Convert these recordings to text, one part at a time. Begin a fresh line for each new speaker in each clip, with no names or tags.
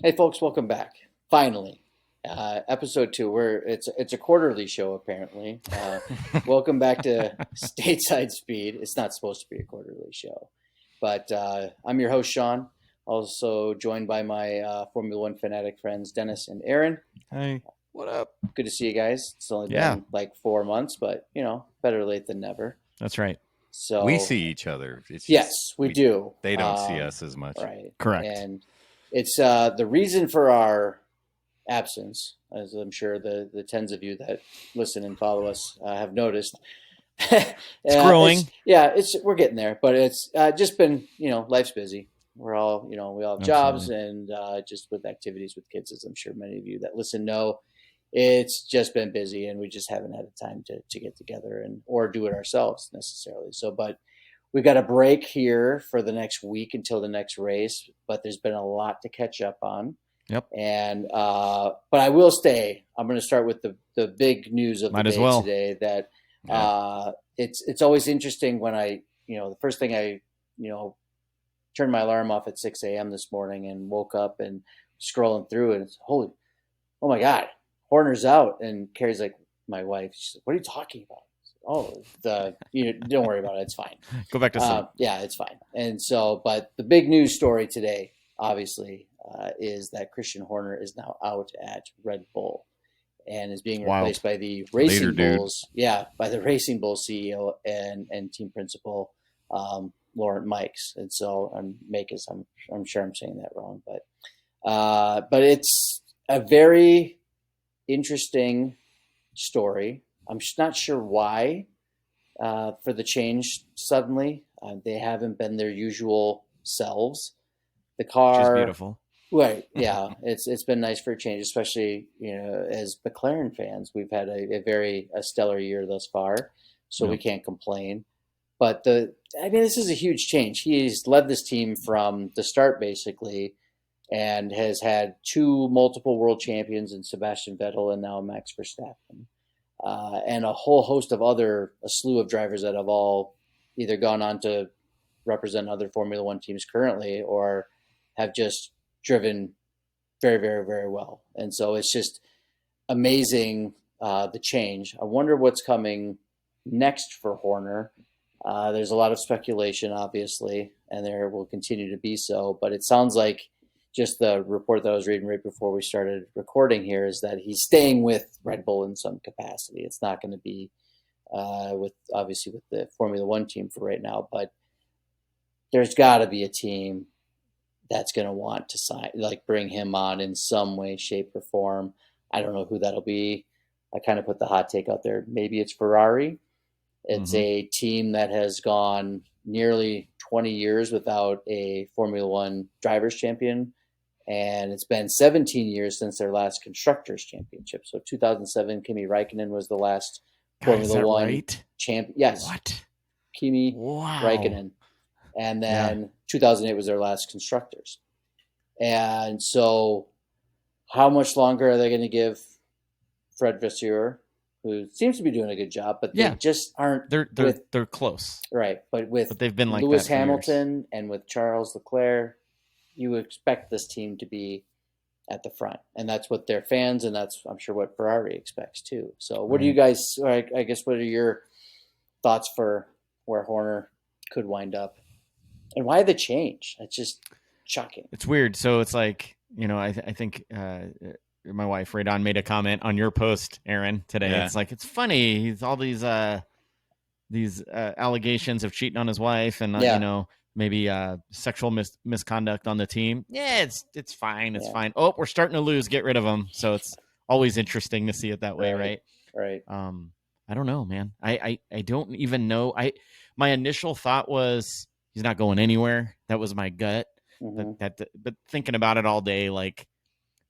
Hey folks, welcome back. Finally, episode 2. It's a quarterly show apparently. Welcome back to Stateside Speed. It's not supposed to be a quarterly show, but I'm your host Sean. Also joined by my Formula One fanatic friends Dennis and Aaron.
Hey, what up?
Good to see you guys. It's only been like 4 months, but better late than never.
That's right.
So
we see each other. It's
yes,
just,
we do.
They don't see us as much.
Right.
Correct.
And it's the reason for our absence, as I'm sure the tens of you that listen and follow us have noticed.
It's growing.
We're getting there, but it's just been, life's busy. We're all, we all have jobs and just with activities with kids, as I'm sure many of you that listen know, it's just been busy and we just haven't had the time to get together or do it ourselves necessarily. So, but we've got a break here for the next week until the next race, but there's been a lot to catch up on.
Yep.
And but I will stay. I'm going to start with the big news of the day today. That it's always interesting when the first thing I turned my alarm off at 6 a.m. this morning and woke up and scrolling through and it's oh my God, Horner's out. And Carrie's like, my wife, she's like, what are you talking about? Don't worry about it. It's fine.
Go back to sleep.
Yeah, it's fine. And so, but the big news story today, obviously, is that Christian Horner is now out at Red Bull and is being replaced by the Racing Bulls. Yeah, by the Racing Bull CEO and team principal, Laurent Mikes. And so, I'm sure I'm saying that wrong, but it's a very interesting story. I'm not sure why for the change suddenly. They haven't been their usual selves. The car,
which is beautiful.
Right, yeah. It's been nice for a change, especially, as McLaren fans. We've had a stellar year thus far, so we can't complain. But this is a huge change. He's led this team from the start, basically, and has had 2 multiple world champions in Sebastian Vettel and now Max Verstappen. And a whole host of a slew of drivers that have all either gone on to represent other Formula One teams currently or have just driven very, very, very well. And so it's just amazing, the change. I wonder what's coming next for Horner. There's a lot of speculation, obviously, and there will continue to be so, but it sounds like just the report that I was reading right before we started recording here is that he's staying with Red Bull in some capacity. It's not going to be with the Formula One team for right now, but there's got to be a team that's going to want to bring him on in some way, shape, or form. I don't know who that'll be. I kind of put the hot take out there. Maybe it's Ferrari. It's a team that has gone nearly 20 years without a Formula One drivers champion. And it's been 17 years since their last Constructors Championship. So 2007, Kimi Räikkönen was the last Formula One champion. Yes.
What?
Kimi Räikkönen. And then 2008 was their last Constructors. And so how much longer are they going to give Fred Vasseur, who seems to be doing a good job, but they just aren't.
They're close.
Right. But
they've been like
Lewis
that for
Hamilton
years.
And with Charles Leclerc, you expect this team to be at the front. And that's what their fans, and that's, I'm sure, what Ferrari expects too. So what do you guys, I guess, what are your thoughts for where Horner could wind up? And why the change? It's just shocking.
It's weird. So it's like, I think my wife, Radon, made a comment on your post, Aaron, today. Yeah. It's like, it's funny. He's all these allegations of cheating on his wife and, maybe sexual misconduct on the team. Yeah, it's fine. It's fine. Oh, we're starting to lose. Get rid of him. So it's always interesting to see it that way, right?
Right.
I don't know, man. I don't even know. My initial thought was he's not going anywhere. That was my gut. Mm-hmm. But thinking about it all day, like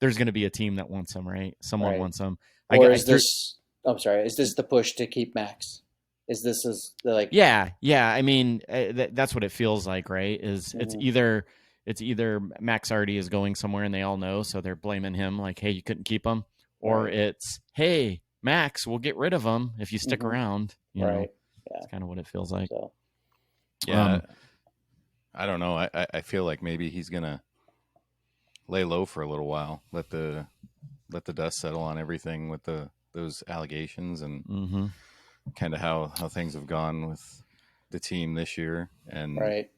there's going to be a team that wants him, right? Someone wants him.
Is this the push to keep Max? Yeah.
I mean, that's what it feels like, right? It's either Max already is going somewhere and they all know, so they're blaming him, like, hey, you couldn't keep him, or it's, hey, Max, we'll get rid of him if you stick around. You know?
Yeah.
That's kind of what it feels like.
So.
Yeah, I don't know. I feel like maybe he's gonna lay low for a little while, let the dust settle on everything with those allegations and kind of how things have gone with the team this year. And
Right.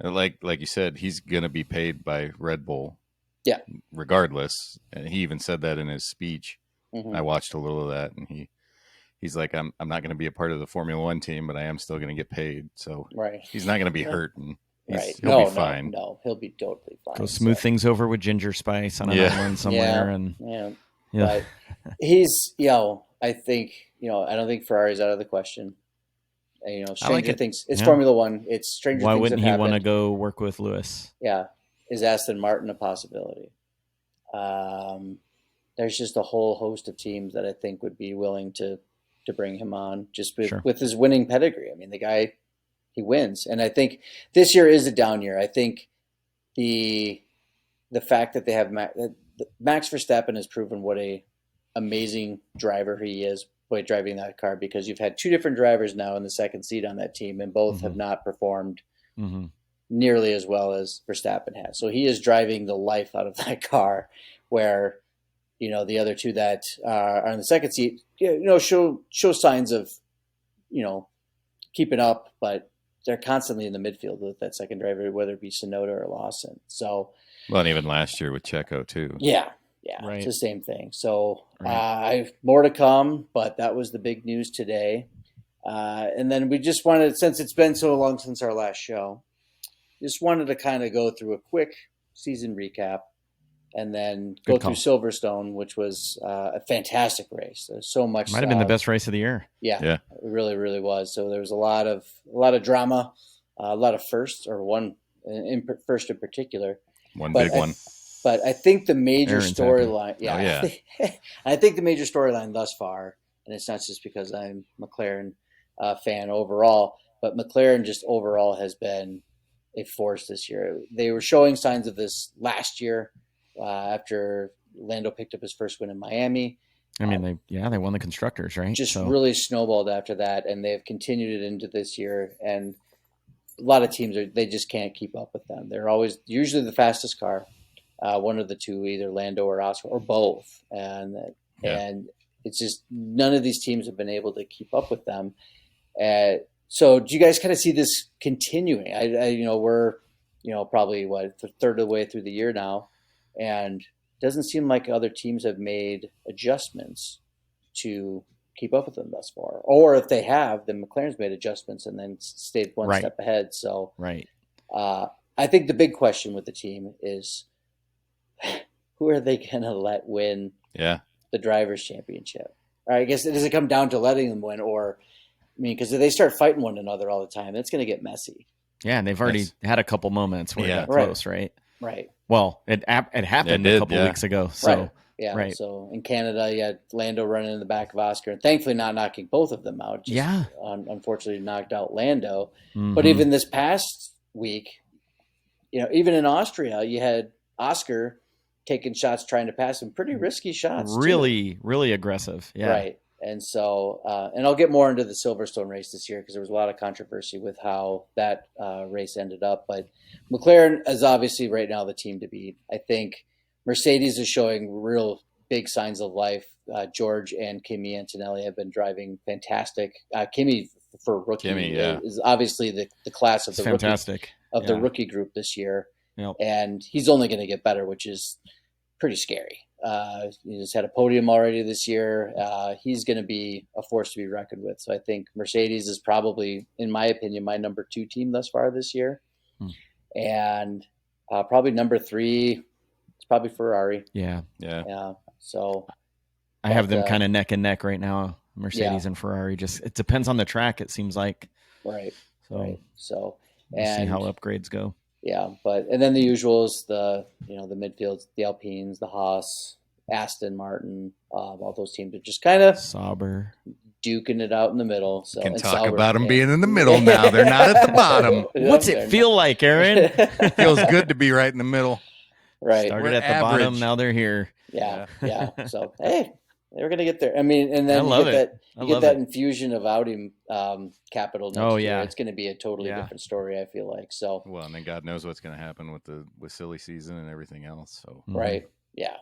like you said, he's going to be paid by Red Bull.
Yeah.
Regardless. And he even said that in his speech.
Mm-hmm.
I watched a little of that, and he's like, I'm not going to be a part of the Formula One team, but I am still going to get paid. So
right.
he's not going to be hurt, and
right.
he'll be fine.
No, he'll be totally fine.
Go smooth things over with ginger spice on an island somewhere.
Yeah. But he's, I think, I don't think Ferrari's out of the question. Stranger things. It's Formula One. It's stranger
Why
things. Why
wouldn't he want to go work with Lewis?
Yeah. Is Aston Martin a possibility? There's just a whole host of teams that I think would be willing to bring him on just with his winning pedigree. I mean, the guy, he wins. And I think this year is a down year. I think the fact that they have Max Verstappen has proven what a amazing driver he is by driving that car, because you've had two different drivers now in the second seat on that team, and both have not performed nearly as well as Verstappen has. So he is driving the life out of that car, where, the other two that are in the second seat, show signs of, keeping up, but they're constantly in the midfield with that second driver, whether it be Tsunoda or Lawson. So,
well, and even last year with Checo too.
Yeah, right. It's the same thing. So more to come, but that was the big news today. And then we just wanted, since it's been so long since our last show, just wanted to kind of go through a quick season recap, and then go through Silverstone, which was a fantastic race. There's so much.
Might have been the best race of the year.
Yeah, it really, really was. So there was a lot of drama, a lot of firsts, or one first in particular.
One big one.
But I think the major storyline, I think the major storyline thus far, and it's not just because I'm a McLaren fan overall, but McLaren just overall has been a force this year. They were showing signs of this last year after Lando picked up his first win in Miami.
I mean, they won the Constructors, right?
Just really snowballed after that, and they've continued it into this year. And a lot of teams they just can't keep up with them. They're usually the fastest car. One of the two, either Lando or Oscar, or both, and it's just none of these teams have been able to keep up with them. So, do you guys kind of see this continuing? We're probably a third of the way through the year now, and it doesn't seem like other teams have made adjustments to keep up with them thus far. Or if they have, then McLaren's made adjustments and then stayed one step ahead. So, I think the big question with the team is, who are they going to let win the Drivers' Championship? Or I guess, does it come down to letting them win? Or, because if they start fighting one another all the time, it's going to get messy.
Yeah, and they've already had a couple moments where it got close, right?
Right.
Well, it happened a couple weeks ago. So,
So in Canada, you had Lando running in the back of Oscar, and thankfully not knocking both of them out. Unfortunately knocked out Lando. But even this past week, even in Austria, you had Oscar taking shots, trying to pass him, pretty risky shots.
Really aggressive. Yeah.
Right. And so, and I'll get more into the Silverstone race this year, because there was a lot of controversy with how that race ended up. But McLaren is obviously right now the team to beat. I think Mercedes is showing real big signs of life. George and Kimi Antonelli have been driving fantastic. Kimi, for rookie, is obviously the class of the
fantastic
rookie, the rookie group this year.
Yep.
And he's only going to get better, which is pretty scary. He just had a podium already this year. He's going to be a force to be reckoned with. So I think Mercedes is probably, in my opinion, my number 2 team thus far this year. And probably number 3, it's probably Ferrari.
Yeah.
So
I have them kind of neck and neck right now, Mercedes and Ferrari. Just, it depends on the track, it seems like.
Right. So
we'll see how upgrades go.
Yeah, and then the usuals, the midfields, the Alpines, the Haas, Aston Martin, all those teams are just kind of
Sauber
duking it out in the middle. So
can talk Sauber, about them being in the middle now. They're not at the bottom.
What's it feel like, Aaron?
Feels good to be right in the middle.
Right.
Started at the bottom, now they're here.
Yeah. So hey, They were going to get there. I mean, and then you get that infusion of Audi capital next year. It's going to be a totally different story, I feel like. So
well, and then God knows what's going to happen with silly season and everything else. So
right, yeah.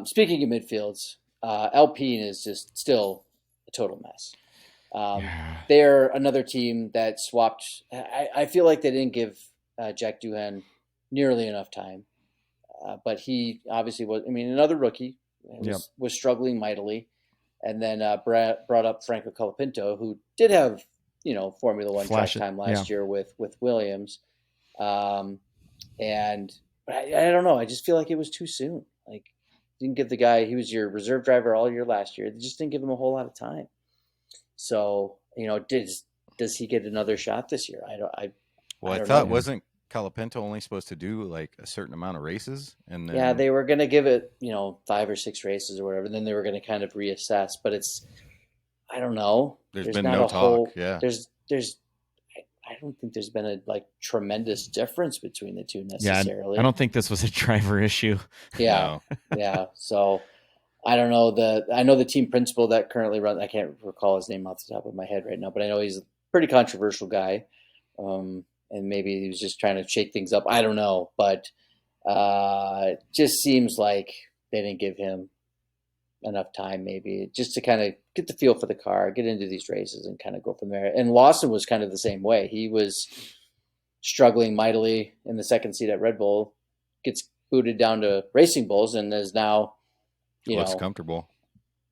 Speaking of midfields, Alpine is just still a total mess. They're another team that swapped. I feel like they didn't give Jack Doohan nearly enough time, but he obviously was. I mean, another rookie was struggling mightily, and then brought up Franco Colapinto, who did have Formula One track time last year with Williams, and I don't know. I just feel like it was too soon. Like, didn't give the guy. He was your reserve driver all year last year. They just didn't give him a whole lot of time. So, does he get another shot this year? I
thought wasn't Colapinto only supposed to do like a certain amount of races, and then
they were going to give it 5 or 6 races or whatever. And then they were going to kind of reassess. But I don't know.
There's been no talk.
I don't think there's been a tremendous difference between the two necessarily.
I don't think this was a driver issue.
Yeah, yeah. So. I don't know I know the team principal that currently runs. I can't recall his name off the top of my head right now, but I know he's a pretty controversial guy, and maybe he was just trying to shake things up. I don't know, but it just seems like they didn't give him enough time, maybe just to kind of get the feel for the car, get into these races, and kind of go from there. And Lawson was kind of the same way. He was struggling mightily in the second seat at Red Bull, gets booted down to Racing Bulls, and is now.
Looks comfortable.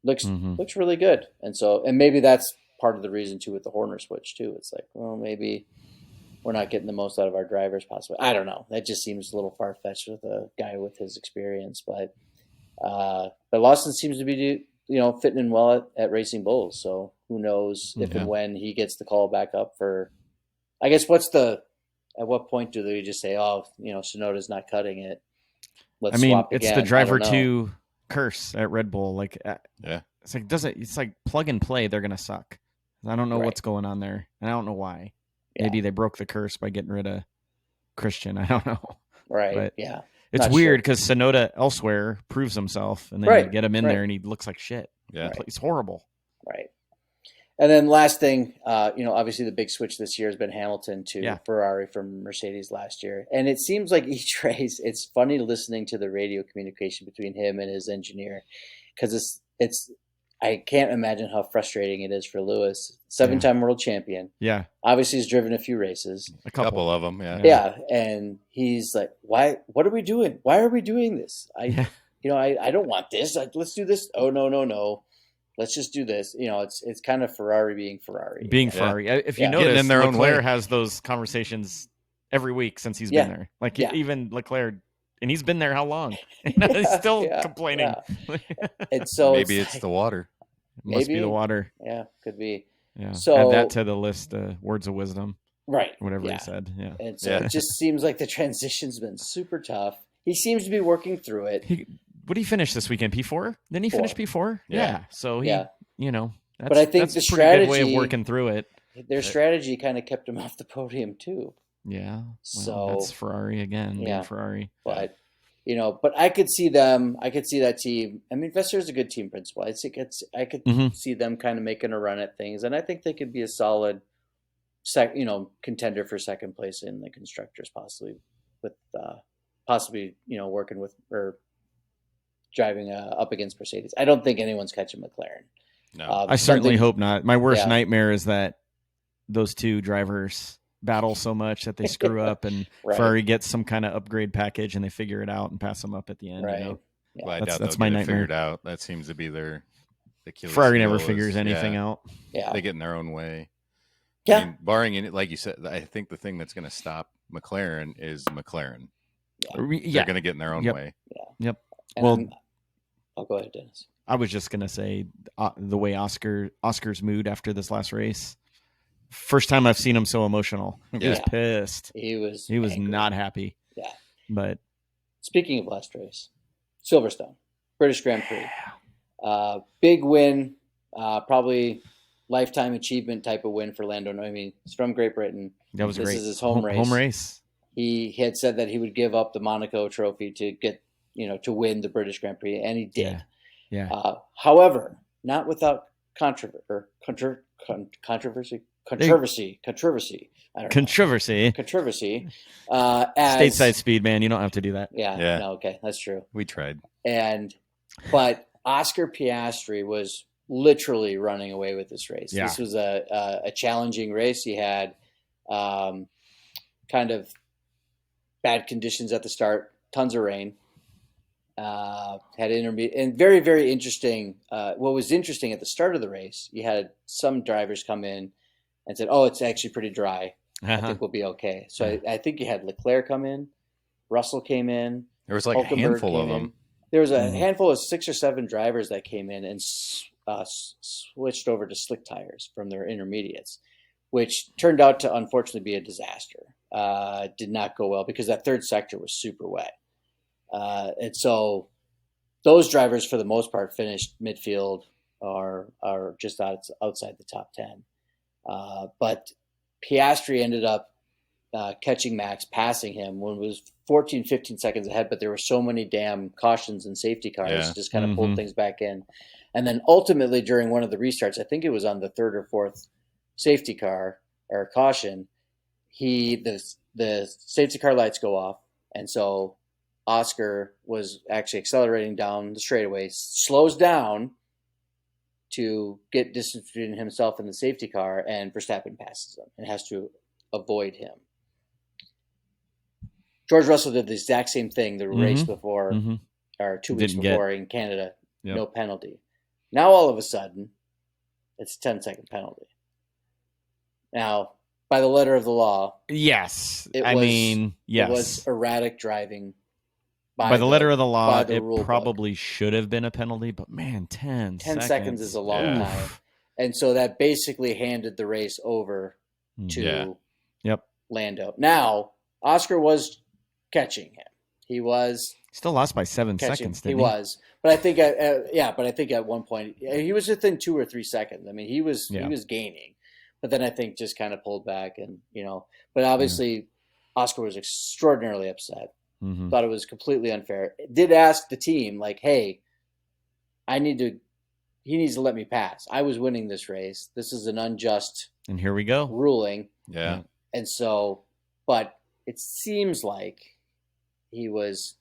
Looks really good. And maybe that's part of the reason too with the Horner switch too. It's like, well, maybe we're not getting the most out of our drivers possibly. I don't know. That just seems a little far fetched with a guy with his experience, but Lawson seems to be fitting in well at Racing Bulls. So who knows if and when he gets the call back up for. I guess at what point do they just say, oh, Tsunoda's not cutting it? Let's swap again.
It's the driver two curse at Red Bull. It's like plug and play. They're gonna suck. I don't know what's going on there, and I don't know why. Maybe they broke the curse by getting rid of Christian. I don't know.
Right.
But
yeah.
It's weird because Tsunoda elsewhere proves himself, and then you get him in there, and he looks like shit.
Yeah.
He's horrible.
Right. And then last thing, obviously the big switch this year has been Hamilton to Ferrari from Mercedes last year. And it seems like each race, it's funny listening to the radio communication between him and his engineer, because I can't imagine how frustrating it is for Lewis, 7-time world champion.
Yeah.
Obviously he's driven a few races.
A couple of them, yeah.
Yeah. And he's like, what are we doing? Why are we doing this? I don't want this. Let's do this. Oh, no. Let's just do this. It's kind of Ferrari being Ferrari.
Ferrari. If you notice, in their Leclerc has those conversations every week since he's been there. Even Leclerc, and he's been there how long? He's still complaining.
Yeah. And so
maybe it's the water.
It must be the water.
Yeah, could be.
Yeah.
So
add that to the list. Words of wisdom.
Right.
Whatever he said. Yeah.
And so it just seems like the transition's been super tough. He seems to be working through it.
What did he finish this weekend? P4? Didn't he finish P4? Yeah. So that's,
but I think
that's
the
a pretty good way of
strategy
working through it.
Their strategy kind of kept him off the podium too.
Yeah.
So
that's Ferrari again.
Yeah.
Being Ferrari.
But but I could see them. I could see that team. I mean, Vesser's a good team principal. I could see them kind of making a run at things, and I think they could be a solid, contender for second place in the constructors, possibly with working with or driving up against Mercedes. I don't think anyone's catching McLaren.
No,
I certainly hope not. My worst nightmare is that those two drivers battle so much that they screw up, and Ferrari gets some kind of upgrade package and they figure it out and pass them up at the end.
Right.
Well, I doubt that's my nightmare. Figured out. That seems to be their Achilles
Ferrari never figures anything out.
Yeah,
they get in their own way.
Yeah,
I mean, barring any, like you said, I think the thing that's going to stop McLaren is McLaren. They're going to get in their own way.
Yeah.
Yep.
And I'll go ahead, Dennis.
I was just going to say the way Oscar's mood after this last race. First time I've seen him so emotional. He was pissed. He was not happy.
Yeah.
But
speaking of last race, Silverstone, British Grand Prix. Big win, probably lifetime achievement type of win for Lando. I mean, he's from Great Britain.
That was great.
This is his home race. He had said that he would give up the Monaco trophy to get, to win the British Grand Prix, and he did.
Yeah.
However, not without controversy. Controversy. I don't know.
Controversy. Stateside Speed, man. You don't have to do that.
Yeah. No, okay, that's true.
We tried.
But Oscar Piastri was literally running away with this race.
Yeah.
This was a challenging race. He had kind of bad conditions at the start, tons of rain. Had intermediate and very, very interesting. What was interesting at the start of the race, you had some drivers come in and said, "Oh, it's actually pretty dry. I think we'll be okay." So I think you had Leclerc come in, Russell came in.
There was like a handful of them.
There was a handful of 6 or 7 drivers that came in and switched over to slick tires from their intermediates, which turned out to unfortunately be a disaster. Did not go well because that third sector was super wet. And so those drivers, for the most part, finished midfield or just outside the top 10. But Piastri ended up catching Max, passing him when it was 14, 15 seconds ahead, but there were so many damn cautions and safety cars just kind of pulled things back in. And then ultimately during one of the restarts, I think it was on the 3rd or 4th safety car or caution, the safety car lights go off. And so Oscar was actually accelerating down the straightaway, slows down to get distance between himself and the safety car, and Verstappen passes him and has to avoid him. George Russell did the exact same thing the race before, or 2 weeks before in Canada, no penalty. Now all of a sudden, it's a 10-second penalty. Now, by the letter of the law,
yes, it was
erratic driving.
By the letter of the law, it probably should have been a penalty, but man, 10
seconds is a long time. And so that basically handed the race over to Lando. Now, Oscar was catching him. He was
still lost by 7 seconds, didn't he?
He was. But I think at one point he was within 2 or 3 seconds. I mean, he was gaining. But then I think just kind of pulled back and, but obviously Oscar was extraordinarily upset. Thought it was completely unfair. Did ask the team, like, hey, he needs to let me pass. I was winning this race. This is an unjust
and here we go
ruling.
Yeah.
And so, but it seems like he was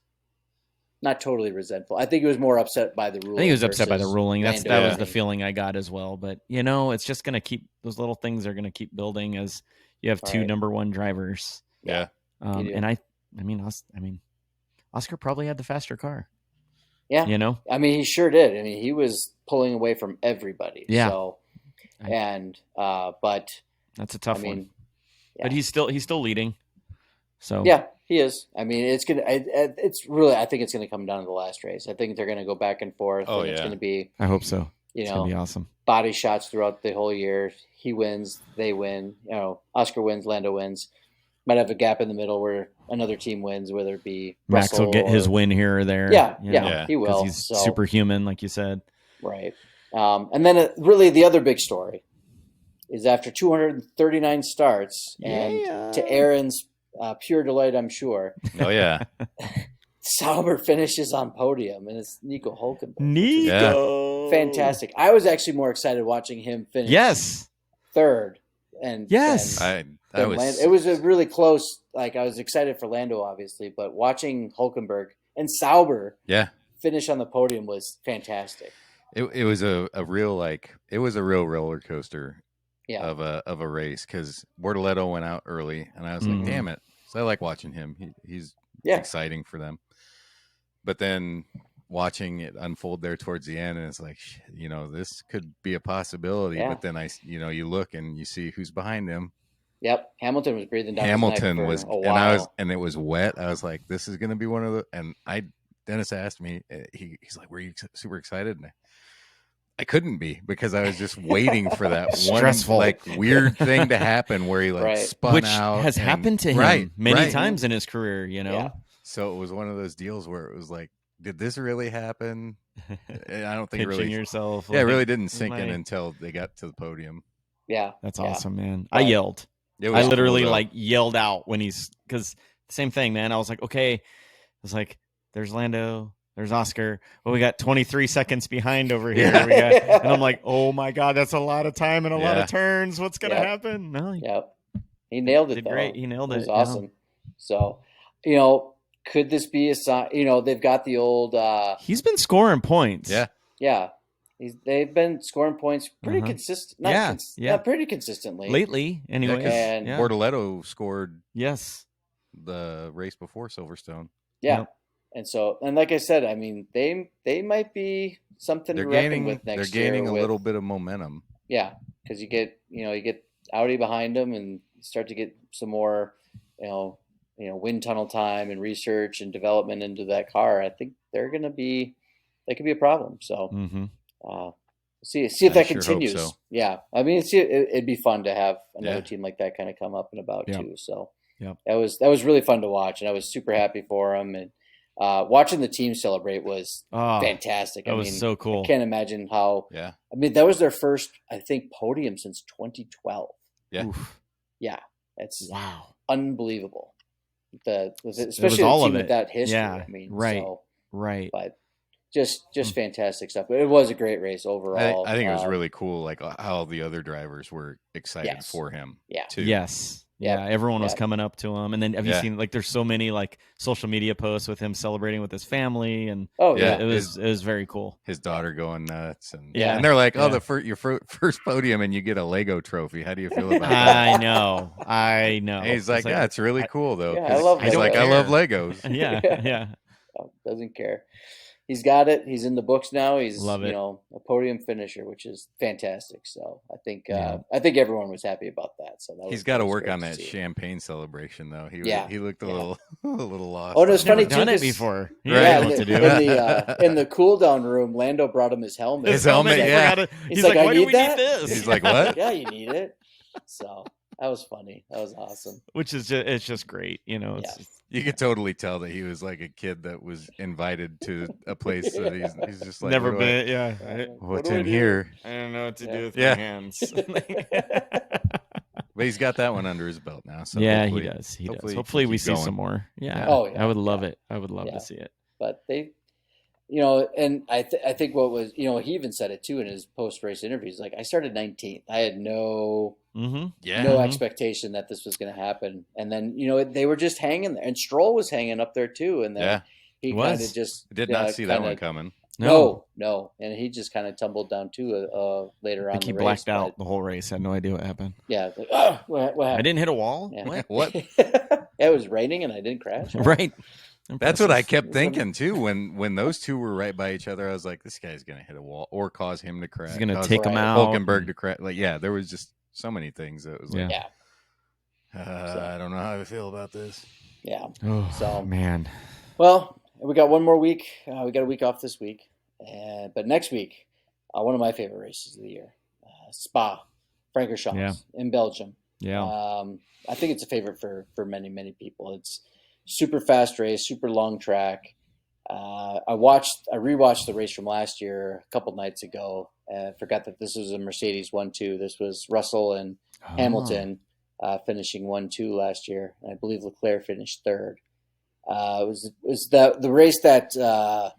not totally resentful. I think he was more upset by the ruling.
I think he was upset by the ruling. That was the
Lando.
feeling I got as well. But, it's just going to keep – those little things are going to keep building as you have two number one drivers.
Yeah.
Oscar probably had the faster car.
Yeah. I mean, he sure did. I mean, he was pulling away from everybody.
Yeah.
So, but
that's a tough one.
Yeah.
But he's still leading. So
yeah, he is. I mean, I think it's going to come down to the last race. I think they're going to go back and forth.
Oh,
and it's going to be.
I hope so. It's going to be awesome.
Body shots throughout the whole year. He wins, they win. Oscar wins, Lando wins. Might have a gap in the middle where another team wins, whether it be
Max
Russell
will get his win here or there.
Yeah, he will.
He's superhuman, like you said.
Right. And then really the other big story is after 239 starts, and to Aaron's pure delight, I'm sure.
Oh, yeah.
Sauber finishes on podium, and it's Nico Hulkenberg.
Nico!
Fantastic. I was actually more excited watching him finish third. And it was a really close. Like, I was excited for Lando, obviously, but watching Hulkenberg and Sauber finish on the podium was fantastic.
It was a real roller coaster of a race, because Bortoleto went out early, and I was like, damn it. So I like watching him. He's exciting for them. But then watching it unfold there towards the end, and it's like, this could be a possibility. But then you look and you see who's behind him.
Yep, Hamilton was breathing down his neck for a while.
And it was wet. I was like, this is going to be one of the. And Dennis asked me, he's like, were you super excited? And I couldn't be, because I was just waiting for that
stressful,
one weird thing to happen where he spun out,
which has happened to him many times in his career.
Yeah.
So it was one of those deals where it was like, did this really happen? And I don't think it really
yourself.
Yeah, it really didn't sink in until they got to the podium.
Yeah,
that's awesome, man. I yelled. I literally yelled out when because same thing, man. I was like, okay. I was like, there's Lando, There's Oscar. Well, we got 23 seconds behind over here. And I'm like, oh my God, that's a lot of time and a lot of turns. What's going to happen? No.
He nailed it.
Did great. He nailed it.
It was awesome. So, could this be a sign? They've got the old.
He's been scoring points.
Yeah.
Yeah. They've been scoring points pretty consistent. Pretty consistently
lately. Anyway,
and Bortoleto scored.
Yes.
The race before Silverstone.
Yeah. Yep. And so, and like I said, I mean, they might be something to reckon with next year.
They're gaining a little bit of momentum.
Yeah, because you get Audi behind them and start to get some more, wind tunnel time and research and development into that car. I think they could be a problem. So, see if that continues. So. Yeah, I mean, it'd be fun to have another team like that kind of come up and about too. So, that was really fun to watch, and I was super happy for them. And watching the team celebrate was fantastic.
That was so cool.
I can't imagine how. Yeah. I mean, that was their first, I think, podium since 2012.
Yeah.
Oof. Yeah. That's
wow.
Unbelievable. Especially a team with that history.
Yeah.
I mean,
right.
But just fantastic stuff. But it was a great race overall.
I think it was really cool, like how the other drivers were excited for him.
Yeah.
Too.
Yes. Yeah, everyone was coming up to him, and then have you seen there's so many social media posts with him celebrating with his family, and it was very cool.
His daughter going nuts, and and they're like, your first podium, and you get a Lego trophy. How do you feel about that?
I know.
And he's like, it's really cool though.
I love.
He's like, I love Legos.
Yeah.
Doesn't care. He's got it. He's in the books now. He's
a
podium finisher, which is fantastic. So I think everyone was happy about that. So
he's got to work on that champagne celebration, though. He looked a little lost.
Oh, and it was funny
too. Done it before.
In the cool down room, Lando brought him his helmet.
He's like,
why do we need this?
He's like, what?
Yeah, you need it. So that was funny. That was awesome.
Which is it's just great.
You could totally tell that he was like a kid that was invited to a place that he's just like,
never been.
What's in here?
I don't know what to do with my hands.
But he's got that one under his belt now. So
he does. Hopefully we see some more. Yeah. I would love it. I would love to see it.
But they, and I think what was, he even said it too in his post-race interviews. Like, I started 19th. I had no expectation that this was going to happen. And then, they were just hanging there. And Stroll was hanging up there too. And then he kind of just
did not see that one coming.
No. And he just kind of tumbled down too later on. I think
he blacked out the whole race. I had no idea what happened.
Yeah. Like, what happened?
I didn't hit a wall?
Yeah.
What?
It was raining and I didn't crash.
Right.
That's what I kept thinking too. When those two were right by each other, I was like, this guy's going to hit a wall or cause him to crash.
He's going to take him out.
Hulkenberg to crash. There was just so many things that was like, I don't know how I feel about this.
Yeah.
Oh, so, man.
Well, we got one more week. We got a week off this week. But next week, one of my favorite races of the year, Spa, Francorchamps in Belgium.
Yeah.
I think it's a favorite for many, many people. It's super fast race, super long track. I rewatched the race from last year a couple nights ago. I forgot that this was a Mercedes 1-2. This was Russell and Hamilton finishing 1-2 last year. And I believe Leclerc finished third. It was the race that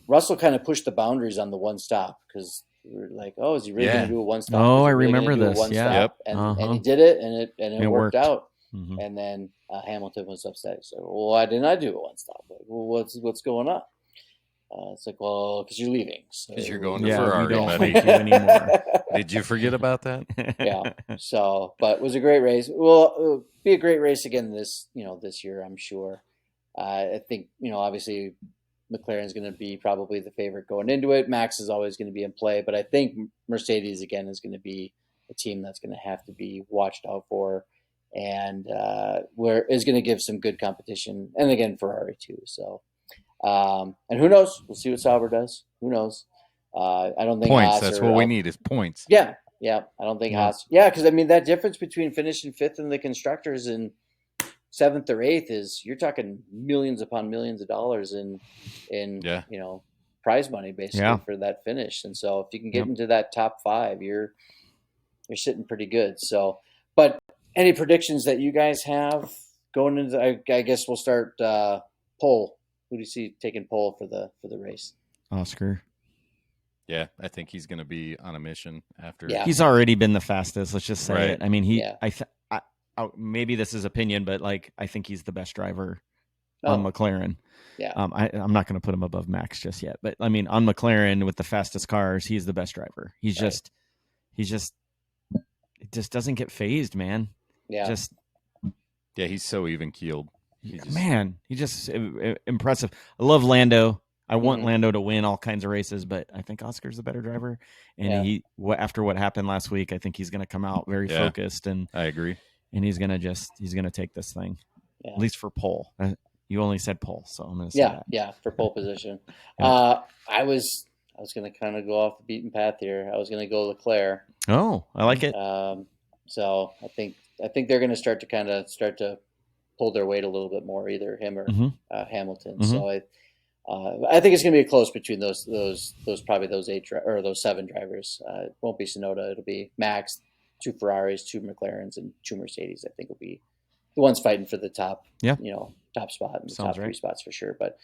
Russell kind of pushed the boundaries on the one stop because we were like, oh, is he really going to do a one stop?
Oh, I remember this.
And he did it, and it worked out. Mm-hmm. And then Hamilton was upset. He said, well, why didn't I do a one stop? Like, well, what's going on? It's like, well, because you're leaving.
Because you're going to Ferrari.
We don't like you anymore.
Did you forget about that?
Yeah. So, but it was a great race. Well, it'll be a great race again this year, I'm sure. I think, obviously McLaren's going to be probably the favorite going into it. Max is always going to be in play, but I think Mercedes again is going to be a team that's going to have to be watched out for, and is going to give some good competition. And again, Ferrari too. So, and who knows? We'll see what Sauber does. Who knows? I don't think
points. That's what we need is points.
Yeah. I don't think Haas. Yeah, because I mean that difference between finishing fifth in the constructors and seventh or eighth is you're talking millions upon millions of dollars in prize money basically for that finish. And so if you can get into that top five, you're sitting pretty good. So, but any predictions that you guys have going into? I guess we'll start poll. Who do you see taking pole for the race?
Oscar.
Yeah, I think he's going to be on a mission after.
Yeah.
He's already been the fastest. Let's just say
Right.
it. I mean, maybe this is opinion, but like I think he's the best driver on McLaren.
Yeah.
I'm not going to put him above Max just yet, but I mean, on McLaren with the fastest cars, he's the best driver. It just doesn't get phased, man.
Yeah.
He's so even keeled.
He just impressive. I love Lando. I want Lando to win all kinds of races, but I think Oscar's the better driver. And after what happened last week, I think he's going to come out very focused. And
I agree.
And he's going to take this thing, at least for pole. You only said pole, so I'm going to say that.
Yeah, for pole position. I was going to kind of go off the beaten path here. I was going to go Leclerc.
Oh, I like it.
So I think they're going to start to pull their weight a little bit more, either him or Hamilton.
Mm-hmm.
So I think it's going to be close between those probably those those 7 drivers. It won't be Tsunoda. It'll be Max, 2 Ferraris, 2 McLarens, and 2 Mercedes. I think will be the ones fighting for the top.
Yeah.
Top spot and the
Sounds
top 3
right.
spots for sure. But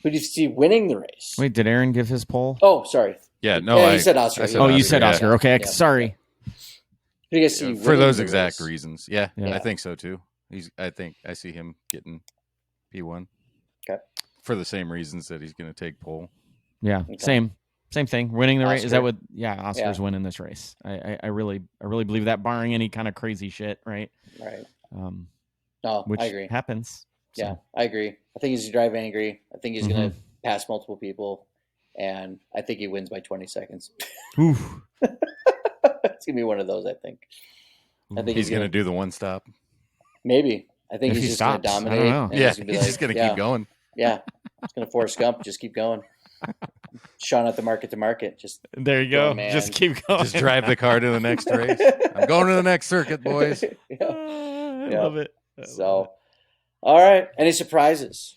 who do you see winning the race?
Wait, did Aaron give his poll?
Oh, sorry.
Yeah, no.
You said Oscar.
You said Oscar.
Yeah.
Okay,
Yeah.
sorry.
Who do you guys see
For those
the
exact
race?
reasons. Yeah,
Yeah.
I think so too. I think I see him getting P1.
Okay.
For the same reasons that he's going to take pole.
Yeah,
Okay.
same thing. Winning the race. Is that
Oscar.
what? Yeah, Oscar's winning this race. I really believe that, barring any kind of crazy shit, right?
Right.
Which
I agree.
happens. So.
Yeah, I agree. I think he's going to drive angry. I think he's going to pass multiple people, and I think he wins by 20 seconds.
Oof.
It's going to be one of those, I think. I think
He's going to do the one stop.
Maybe. I think
If
he's
he
just going to
stops, I don't
dominate.
know.
and
Yeah,
gonna be
he's just going to keep going.
Yeah, he's going to force Gump. Just keep going. Sean at the market to market. Just
There you go.
man.
Just keep going.
Just drive the car to the next race. I'm going to the next circuit, boys.
I
Yeah.
love it.
So, all right. Any surprises?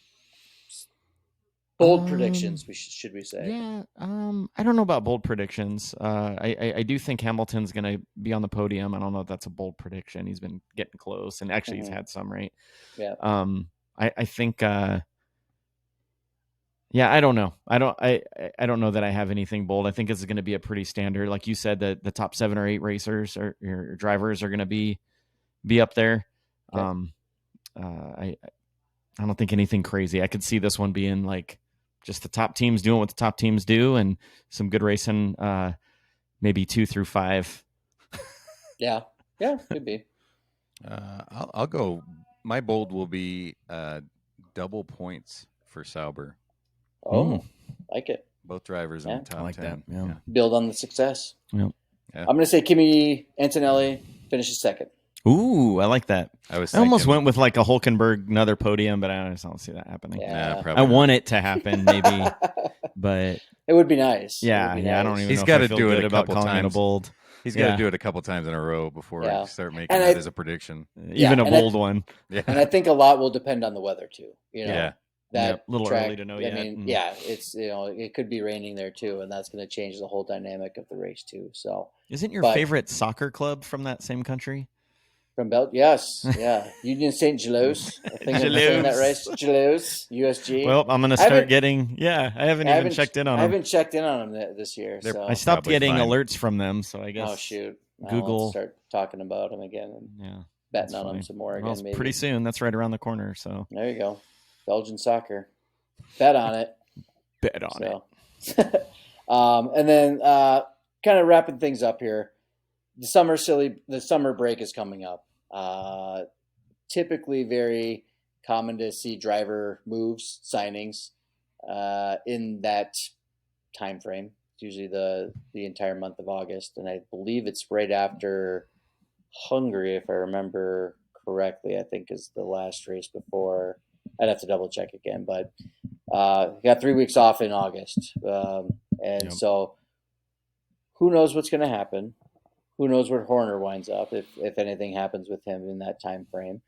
Bold predictions, should we say?
Yeah, I don't know about bold predictions. I do think Hamilton's going to be on the podium. I don't know if that's a bold prediction. He's been getting close, and actually he's had some, right?
Yeah.
I think. Yeah, I don't know. I don't know that I have anything bold. I think it's going to be a pretty standard, like you said, that the top 7 or 8 racers or drivers are going to be up there.
Okay.
I don't think anything crazy. I could see this one being like just the top teams doing what the top teams do, and some good racing. Maybe 2 through 5.
Yeah, could be.
I'll go. My bold will be double points for Sauber.
Oh, like it.
Both drivers in the top
I like
10.
that. Yeah.
Build on the success.
Yep.
Yeah.
I'm going to say Kimi Antonelli finishes second.
Ooh, I like that.
I
almost went with like a Hulkenberg, another podium, but I just don't see that happening.
Yeah.
Nah, probably
I want it to happen, maybe, but
it would be nice.
yeah, I don't even.
He's
know
got
if
to
I feel
do it
good
a
about
couple
calling it a
times.
bold.
He's got to do it a couple times in a row before
Yeah.
you start making
And
that as a prediction.
Even a
and
bold one.
Yeah.
And I think a lot will depend on the weather too.
Yeah.
That
a little
track,
early to know
I
yet.
mean, yeah, it's it could be raining there too, and that's going to change the whole dynamic of the race too. So,
Isn't your
but-
favorite soccer club from that same country?
from Belgium, yes, yeah, Union Saint Gilloise. I think I'm saying that right. Gilloise, USG.
Well, I'm going to start getting. Yeah, I haven't even checked in on
I
them.
haven't checked in on them this year.
They're-
So.
I stopped
Probably
getting
fine.
alerts from them, so I guess.
Oh shoot!
Google-
I'll start talking about them again and
Yeah,
betting
that's
on them
funny.
some more
Well,
again.
it's
Maybe
pretty soon. That's right around the corner. So
there you go. Belgian soccer. Bet on it.
bet on
it. And then kind of wrapping things up here. The summer break is coming up. Typically very common to see driver moves, signings in that time frame. It's usually the entire month of August, and I believe it's right after Hungary, if I remember correctly. I think is the last race before. I'd have to double check again, but got 3 weeks off in August, and so who knows what's going to happen? Who knows where Horner winds up if anything happens with him in that time frame?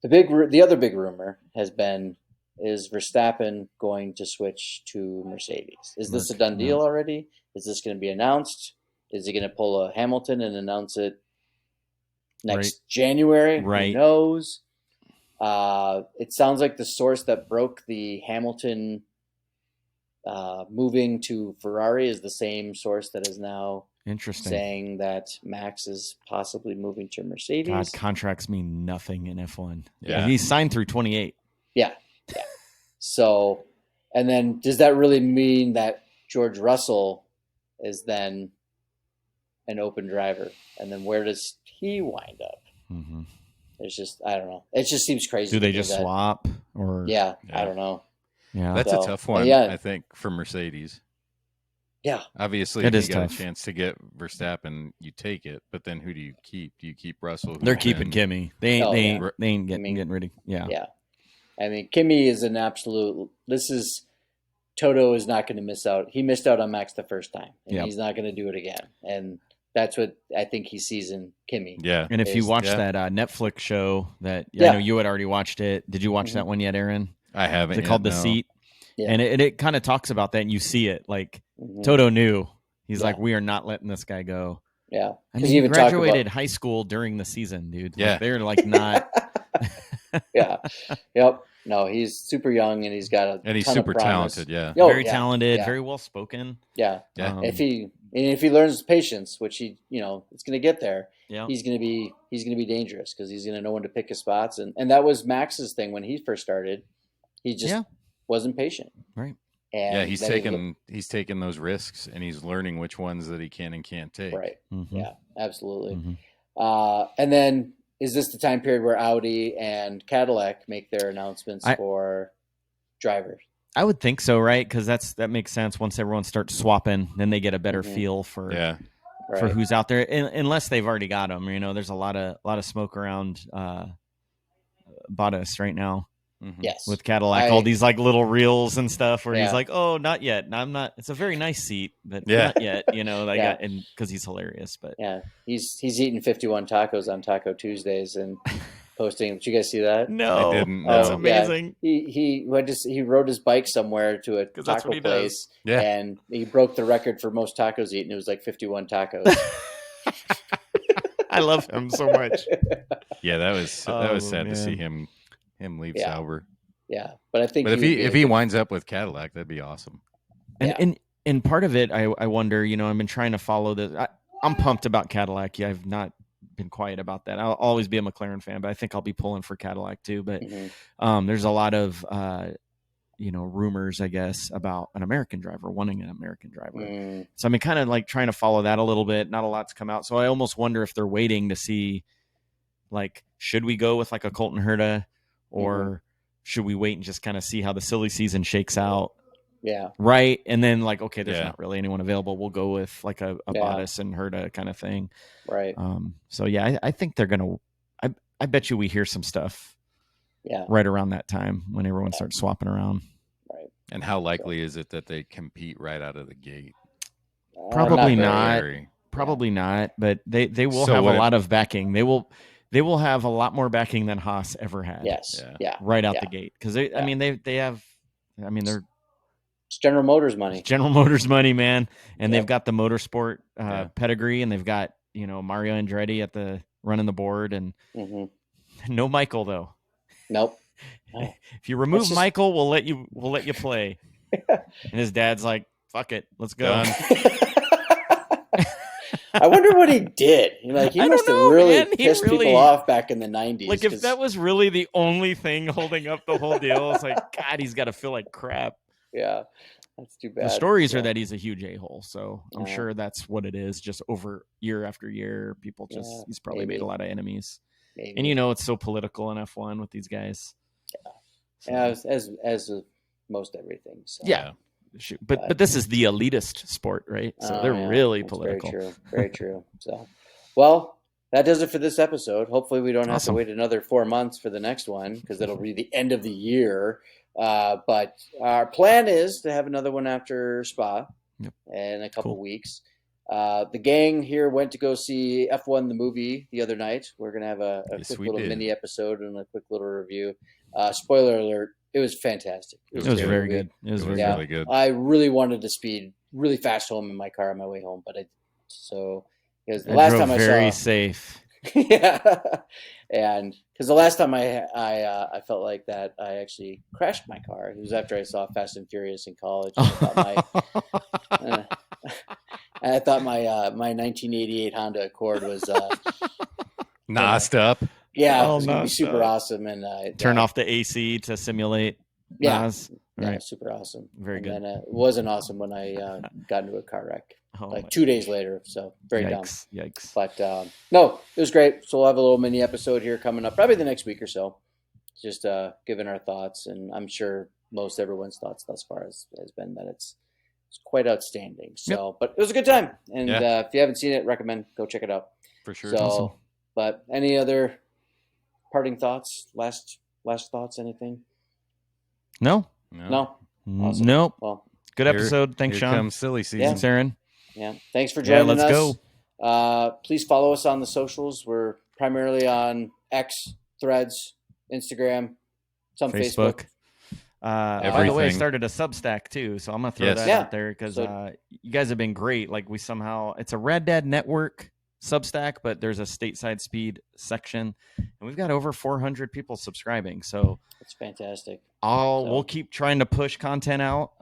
The other big rumor has been, is Verstappen going to switch to Mercedes? Is this a done deal already? Is this going to be announced? Is he going to pull a Hamilton and announce it next January?
Right.
Who knows? It sounds like the source that broke the Hamilton moving to Ferrari is the same source that is now saying that Max is possibly moving to Mercedes.
God, contracts mean nothing in F1. Yeah, he's signed through 28.
Yeah. So, and then does that really mean that George Russell is then an open driver? And then where does he wind up? Mm-hmm. It's just, I don't know. It just seems crazy.
Do they just swap? Or
I don't know.
Yeah, that's a tough one. I think for Mercedes.
Yeah,
obviously, if you got a chance to get Verstappen, you take it. But then, who do you keep? Do you keep Russell?
They're keeping Kimi. They ain't getting rid of. Yeah.
I mean, Kimi is an absolute. Toto is not going to miss out. He missed out on Max the first time, and he's not going to do it again. And that's what I think he sees in Kimi.
Yeah.
And if you watch that Netflix show that I know you had already watched it, did you watch that one yet, Aaron?
I haven't.
Is it called The Seat? Yeah. And it kind of talks about that, and you see it. Like, Toto knew. He's like, we are not letting this guy go.
Yeah.
I mean, he graduated high school during the season, dude.
Yeah.
Like, they're like not.
Yeah. Yep. No, he's super young, and he's got a
and he's super talented. Yeah.
Very talented, very well spoken.
Yeah. If he learns patience, which he, it's going to get there. Yeah. He's going to be dangerous because he's going to know when to pick his spots, and that was Max's thing when he first started. He just wasn't patient.
Right.
And
he's taking those risks, and he's learning which ones that he can and can't take.
Right. Mm-hmm. Yeah, absolutely. Mm-hmm. And then, is this the time period where Audi and Cadillac make their announcements for drivers? I
would think so, right? Because that makes sense. Once everyone starts swapping, then they get a better feel for who's out there, unless they've already got them. There's a lot of smoke around Bottas right now.
Yes,
with Cadillac, all these like little reels and stuff where he's like, "Oh, not yet." And I'm not. It's a very nice seat, but not yet. And because he's hilarious. But
he's eating 51 tacos on Taco Tuesdays and posting. Did you guys see that?
No,
I didn't.
That's amazing.
He rode his bike somewhere to a taco place, and he broke the record for most tacos eaten. It was like 51 tacos.
I love him so much.
Yeah, that was sad to see him leave Sauber.
Yeah, but I think
if he winds up with Cadillac, that'd be awesome.
And part of it, I wonder. I've been trying to follow this. I'm pumped about Cadillac. Yeah, I've not been quiet about that. I'll always be a McLaren fan, but I think I'll be pulling for Cadillac too. But there's a lot of rumors, I guess, about an American driver wanting an American driver. So I've been kind of like trying to follow that a little bit. Not a lot's come out, so I almost wonder if they're waiting to see, like, should we go with like a Colton Herta? Or should we wait and just kind of see how the silly season shakes out?
Yeah.
Right. And then like, okay, there's not really anyone available. We'll go with like a Bottas and Herta kind of thing.
Right.
So I think they're going to, I bet you we hear some stuff right around that time when everyone starts swapping around.
Right.
And how likely is it that they compete right out of the gate?
Probably not. Probably not, but they will have a lot of backing. They will have a lot more backing than Haas ever had.
Yes. Yeah.
Right out the gate. Because they have, they're.
It's General Motors money.
It's General Motors money, man. And they've got the motorsport pedigree, and they've got, Mario Andretti at the running the board, and no Michael though.
Nope.
No. If you remove Michael, we'll let you play. And his dad's like, fuck it, let's go.
I wonder what he did. He must have really pissed people off back in the 90s.
Like, if that was really the only thing holding up the whole deal, it's like, God, he's got to feel like crap.
Yeah, that's too bad.
The stories are that he's a huge a-hole, so I'm sure that's what it is. Just over year after year, people he's probably made a lot of enemies. Maybe. And it's so political in F1 with these guys.
Yeah, as most everything. So.
Yeah. But this is the elitist sport, right? So they're really political.
Very true. Very true. So, well, that does it for this episode. Hopefully we don't have to wait another 4 months for the next one, because it'll be the end of the year. But our plan is to have another one after Spa in a couple weeks. The gang here went to go see F1 the movie the other night. We're going to have a quick little mini episode and a quick little review. Spoiler alert. It was fantastic.
It was very good. It was
really good.
I really wanted to speed really fast home in my car on my way home, but because the last time I saw,
very safe.
Yeah, And because the last time I felt like that, I actually crashed my car. It was after I saw Fast and Furious in college. I thought my 1988 Honda Accord was
nosed up.
Yeah, it was going to be super awesome. And
turn off the AC to simulate. Nas.
Yeah, super awesome.
Very good.
And then it wasn't awesome when I got into a car wreck. 2 days later, so very dumb.
Yikes.
But no, it was great. So we'll have a little mini episode here coming up, probably the next week or so, just giving our thoughts. And I'm sure most everyone's thoughts thus far has been that it's quite outstanding. So, But it was a good time. And if you haven't seen it, recommend go check it out.
For sure.
So,
awesome.
But any other parting thoughts? Last thoughts? Anything?
No.
Awesome.
Nope.
Well,
good episode. Thanks,
here
Sean.
Comes silly season.
Thanks, Aaron.
Yeah. Thanks for joining us.
Let's go.
Please follow us on the socials. We're primarily on X, Threads, Instagram, some Facebook.
By the way, I started a Substack too, so I'm gonna throw that out there because you guys have been great. Like it's a Rad Dad Network Substack, but there's a Stateside Speed section, and we've got over 400 people subscribing. So
it's fantastic.
We'll keep trying to push content out.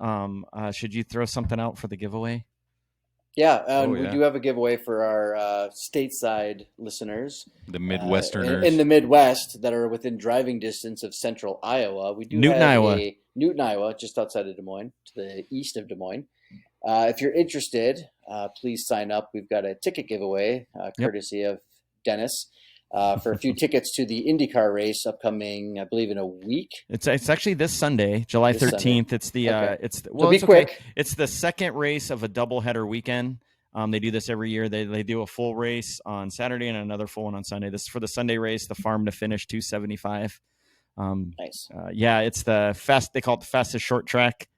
Should you throw something out for the giveaway?
Yeah, we do have a giveaway for our stateside listeners,
the Midwesterners
in the Midwest that are within driving distance of central Iowa. We do
Newton,
Iowa, just outside of Des Moines, to the east of Des Moines. If you're interested, please sign up. We've got a ticket giveaway, courtesy of Dennis, for a few tickets to the IndyCar race upcoming, I believe, in a week.
It's actually this Sunday, July 13th. It's the
quick.
It's the second race of a doubleheader weekend. They do this every year. They do a full race on Saturday and another full one on Sunday. This is for the Sunday race, the farm to finish 275.
Nice.
It's the fast. They call it the fastest short track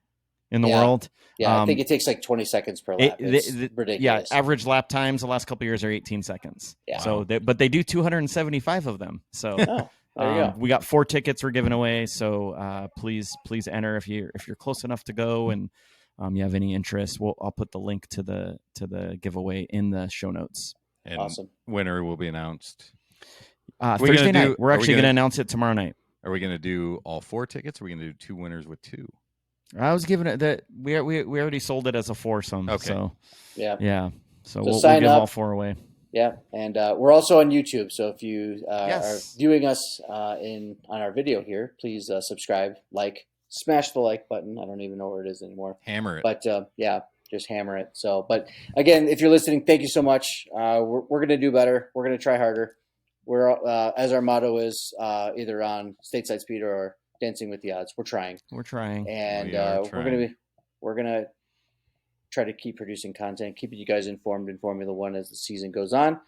in the world.
Yeah, I think it takes like 20 seconds per lap. It's ridiculous.
Yeah, average lap times the last couple of years are 18 seconds. Yeah. So, but they do 275 of them. So,
there you go.
We got 4 tickets we're giving away. So, please enter if you're close enough to go and you have any interest. I'll put the link to the giveaway in the show notes.
And
awesome.
Winner will be announced
Thursday night. We're actually going to announce it tomorrow night.
Are we going to do all 4 tickets? Or are we going to do 2 winners with 2?
I was giving it that we already sold it as a foursome. Okay. So yeah. So we'll give all 4 away.
Yeah, and we're also on YouTube. So if you are viewing us on our video here, please subscribe, smash the like button. I don't even know where it is anymore.
Hammer it.
But just hammer it. So, but again, if you're listening, thank you so much. We're going to do better. We're going to try harder. We're as our motto is either on Stateside Speed or Dancing with the Odds. We're trying, and we're gonna try to keep producing content, keeping you guys informed in Formula One as the season goes on.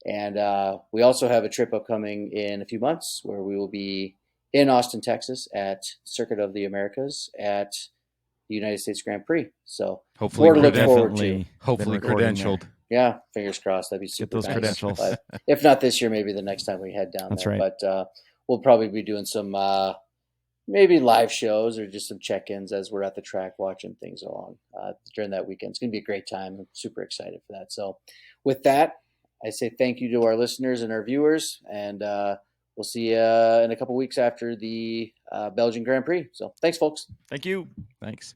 And we also have a trip upcoming in a few months where we will be in Austin, Texas, at Circuit of the Americas at the United States Grand Prix. So
hopefully,
more to look forward to.
Hopefully credentialed.
Yeah, fingers crossed. That'd be super.
Get those credentials.
But if not this year, maybe the next time we head down.
That's
there.
right.
But we'll probably be doing some. Maybe live shows or just some check-ins as we're at the track watching things along during that weekend. It's going to be a great time. I'm super excited for that. So with that, I say thank you to our listeners and our viewers, and we'll see you in a couple weeks after the Belgian Grand Prix. So thanks, folks.
Thank you. Thanks.